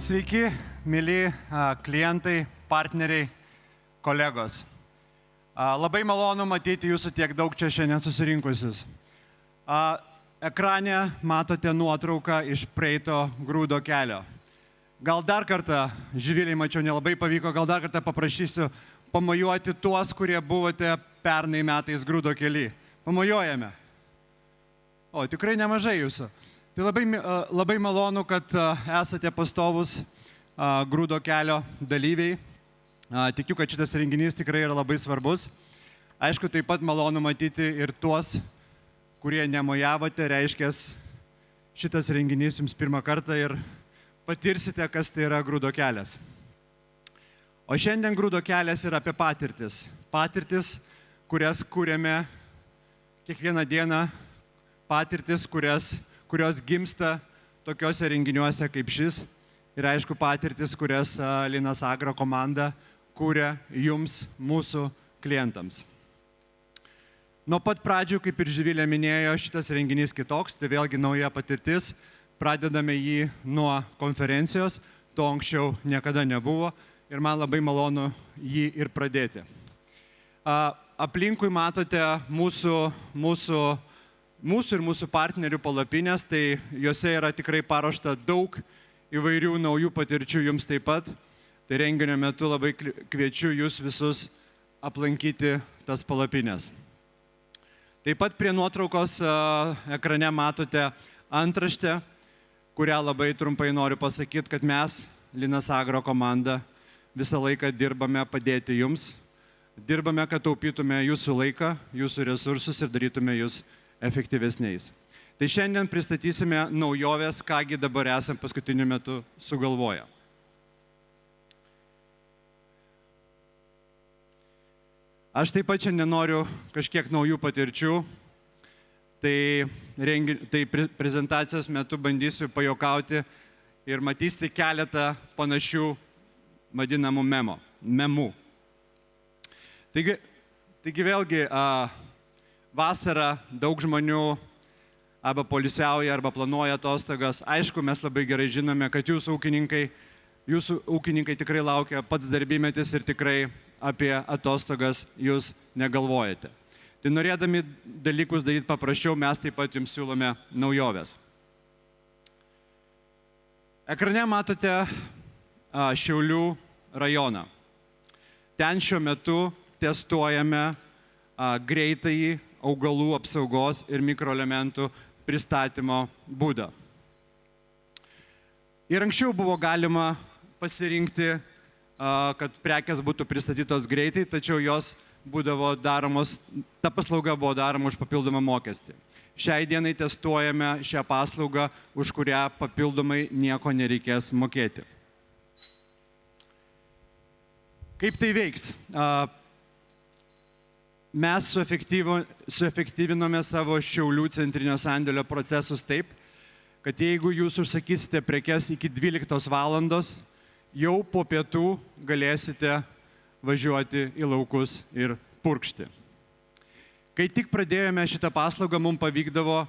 Sveiki, mėly klientai, partneriai, kolegos. Labai malonu matyti jūsų tiek daug čia šiandien susirinkusius. Ekrane matote nuotrauką iš praeito grūdo kelio. Gal dar kartą, Živiliai, mačiau, nelabai pavyko, gal dar kartą paprašysiu pamojuoti tuos, kurie buvote pernai metais grūdo kely. Pamojuojame. O, tikrai nemažai jūsų. Tai labai malonu, kad esate pastovus grūdo kelio dalyviai. Tikiu, kad šitas renginys tikrai yra labai svarbus. Aišku, taip pat malonu matyti ir tuos, kurie nemojavote, reiškia, šitas renginys jums pirmą kartą ir patirsite, kas tai yra grūdo kelias. O šiandien grūdo kelias yra apie patirtis. Patirtis, kurias kūrėme kiekvieną dieną, patirtis, kurios gimsta tokiuose renginiuose kaip šis. Ir aišku, patirtis, kurias Linas Agro komanda kūrė jums, mūsų klientams. Nuo pat pradžių, kaip ir Živilė minėjo, šitas renginys kitoks, tai vėlgi nauja patirtis. Pradedame jį nuo konferencijos, to anksčiau niekada nebuvo ir man labai malonu jį ir pradėti. Aplinkui matote mūsų ir mūsų partnerių palapinės, tai juose yra tikrai paruošta daug įvairių naujų patirčių jums taip pat. Tai renginio metu labai kviečiu jūs visus aplankyti tas palapinės. Taip pat prie nuotraukos ekrane matote antraštę, kurią labai trumpai noriu pasakyti, kad mes, Linas Agro komanda, visą laiką dirbame padėti jums. Dirbame, kad taupytume jūsų laiką, jūsų resursus ir darytume jūs efektyvesniais. Tai šiandien pristatysime naujovės, kągi dabar esam paskutiniu metu sugalvoję. Aš taip pat šiandien noriu kažkiek naujų patirčių, tai prezentacijos metu bandysiu pajokauti ir matysite keletą panašių vadinamų memų. Taigi vėlgi, vasarą daug žmonių arba poilsiauja, arba planuoja atostogas. Aišku, mes labai gerai žinome, kad jūsų ūkininkai tikrai laukia pats darbymetis ir tikrai apie atostogas jūs negalvojate. Tai norėdami dalykus daryti paprasčiau, mes taip pat jums siūlome naujoves. Ekrane matote Šiaulių rajoną. Ten šiuo metu testuojame greitąjį augalų apsaugos ir mikroelementų pristatymo būdą. Ir anksčiau buvo galima pasirinkti, kad prekės būtų pristatytos greitai, tačiau jos būdavo daromos, ta paslauga buvo daroma už papildomą mokestį. Šiai dienai testuojame šią paslaugą, už kurią papildomai nieko nereikės mokėti. Kaip tai veiks? Mes suefektyvinome savo Šiaulių centrinio sandėlio procesus taip, kad jeigu jūs užsakysite prekes iki 12 valandos, jau po pietų galėsite važiuoti į laukus ir purkšti. Kai tik pradėjome šitą paslaugą, mums pavykdavo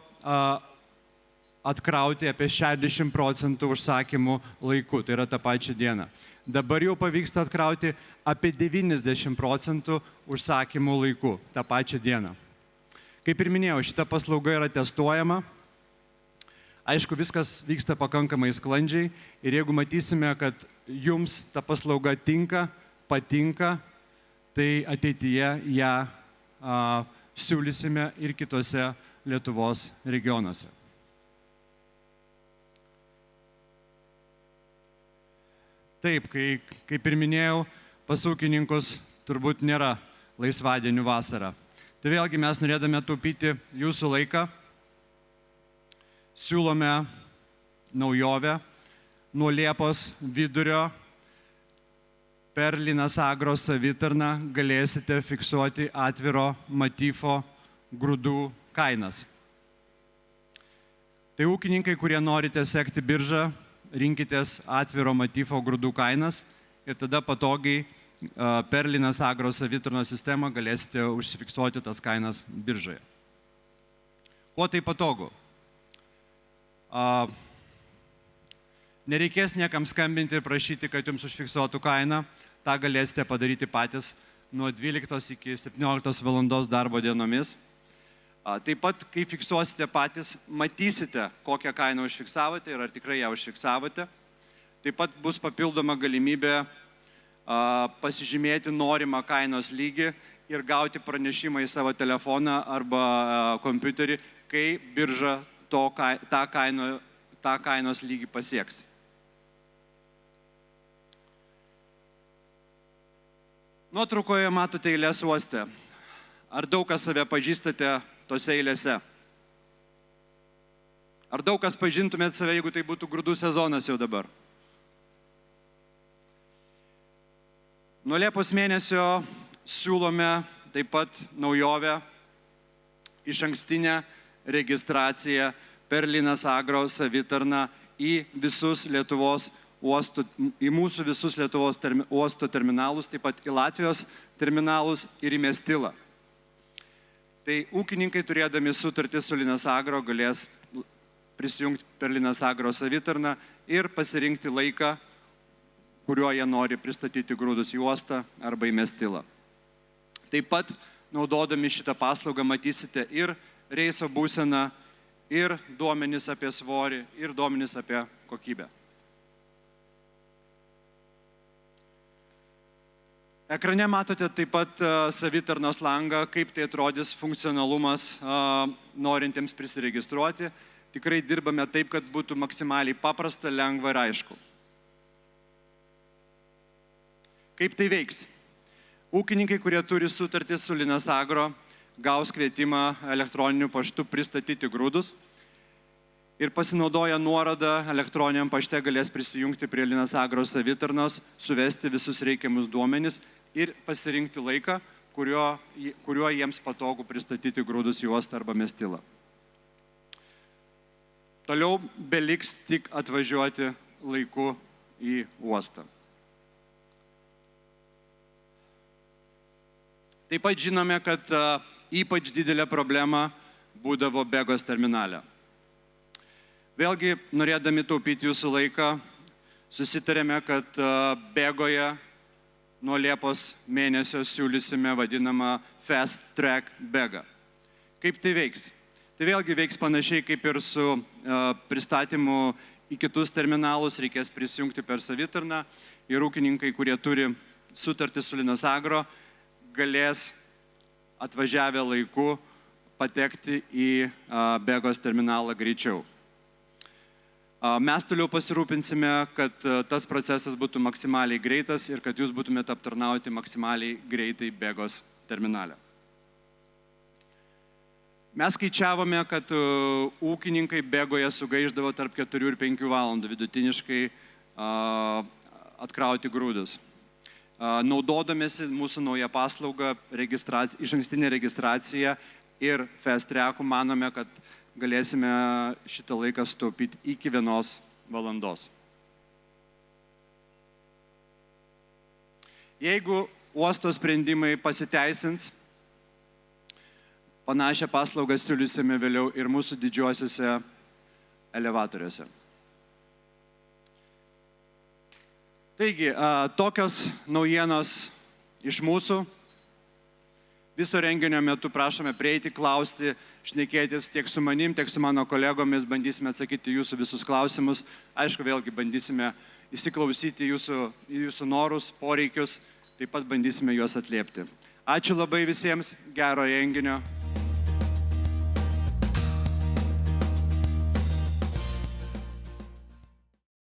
atkrauti apie 60% užsakymų laiku, tai yra tą pačią dieną. Dabar jau pavyksta atkrauti apie 90% užsakymų laiku, tą pačią dieną. Kaip ir minėjau, šita paslauga yra testuojama. Aišku, viskas vyksta pakankamai sklandžiai ir jeigu matysime, kad jums ta paslauga patinka, tai ateityje ją siūlysime ir kitose Lietuvos regionuose. Taip, kaip ir minėjau, pas ūkininkus turbūt nėra laisvadienių vasarą. Tai vėlgi mes norėdame taupyti jūsų laiką, siūlome naujovę. Nuo Liepos vidurio per Linas Agro savitarną galėsite fiksuoti atviro matyfo grūdų kainas. Tai ūkininkai, kurie norite sekti biržą, rinkitės atviro matyfo grūdų kainas ir tada patogiai per Linas Agro savitarnos sistemą galėsite užsifiksuoti tas kainas biržoje. Kuo tai patogu? Nereikės niekam skambinti ir prašyti, kad jums užfiksuotų kainą. Ta galėsite padaryti patys nuo 12 iki 17 valandos darbo dienomis. Taip pat, kai fiksuosite patys, matysite, kokią kainą užfiksavote ir ar tikrai ją užfiksavote. Taip pat bus papildoma galimybė pasižymėti norimą kainos lygį ir gauti pranešimą į savo telefoną arba kompiuterį, kai birža tą kainos lygį pasieks. Nuotraukoje matote eilės uoste. Ar daug kas save pažįstate tose eilėse? Ar daug kas pažintumėt save, jeigu tai būtų grūdų sezonas jau dabar? Nuo Liepos mėnesio siūlome taip pat naujovę, išankstinę registraciją per Linas Agro savitarną į visus Lietuvos uostų, į mūsų visus Lietuvos uosto terminalus, taip pat į Latvijos terminalus ir į Mestilą. Tai ūkininkai, turėdami sutartį su Linas Agro, galės prisijungti per Linas Agro savitarną ir pasirinkti laiką, kuriuo jie nori pristatyti grūdus į uostą arba į Mestilą. Taip pat, naudodami šitą paslaugą, matysite ir reiso būseną, ir duomenys apie svorį, ir duomenys apie kokybę. Ekrane matote taip pat savitarnos langą, kaip tai atrodys funkcionalumas norintiems prisiregistruoti. Tikrai dirbame taip, kad būtų maksimaliai paprasta, lengva ir aišku. Kaip tai veiks? Ūkininkai, kurie turi sutartį su Linas Agro, gaus kvietimą elektroniniu paštu pristatyti grūdus ir pasinaudoję nuorodą elektroniniam pašte galės prisijungti prie Linas Agro savitarnos, suvesti visus reikiamus duomenis ir pasirinkti laiką, kuriuo jiems patogu pristatyti grūdus į uostą arba Mestilą. Toliau beliks tik atvažiuoti laiku į uostą. Taip pat žinome, kad ypač didelė problema būdavo Begos terminale. Vėlgi, norėdami taupyti jūsų laiką, susitarėme, kad Begoje nuo Liepos mėnesio siūlysime vadinamą Fast Track Begą. Kaip tai veiks? Tai vėlgi veiks panašiai kaip ir su pristatymu į kitus terminalus, reikės prisijungti per savitarną ir ūkininkai, kurie turi sutartį su Linas Agro, galės atvažiavę laiku patekti į Begos terminalą greičiau. Mes toliau pasirūpinsime, kad tas procesas būtų maksimaliai greitas ir kad jūs būtumėte aptarnauti maksimaliai greitai Begos terminale. Mes skaičiavome, kad ūkininkai Begoje sugaišdavo tarp 4 ir 5 valandų vidutiniškai atkrauti grūdus. Naudodamėsi mūsų naują paslaugą, išankstinę registraciją ir Fast Track, manome, kad galėsime šitą laiką sutaupyti iki 1 valandos. Jeigu uosto sprendimai pasiteisins, panašią paslaugą siūlysime vėliau ir mūsų didžiuosiuose elevatoriuose. Taigi, tokios naujienos iš mūsų. Viso renginio metu prašome prieiti, klausti, šnekėtis tiek su manim, tiek su mano kolegomis, bandysime atsakyti jūsų visus klausimus. Aišku, vėlgi bandysime įsiklausyti jūsų norus, poreikius, taip pat bandysime juos atliepti. Ačiū labai visiems, gero renginio.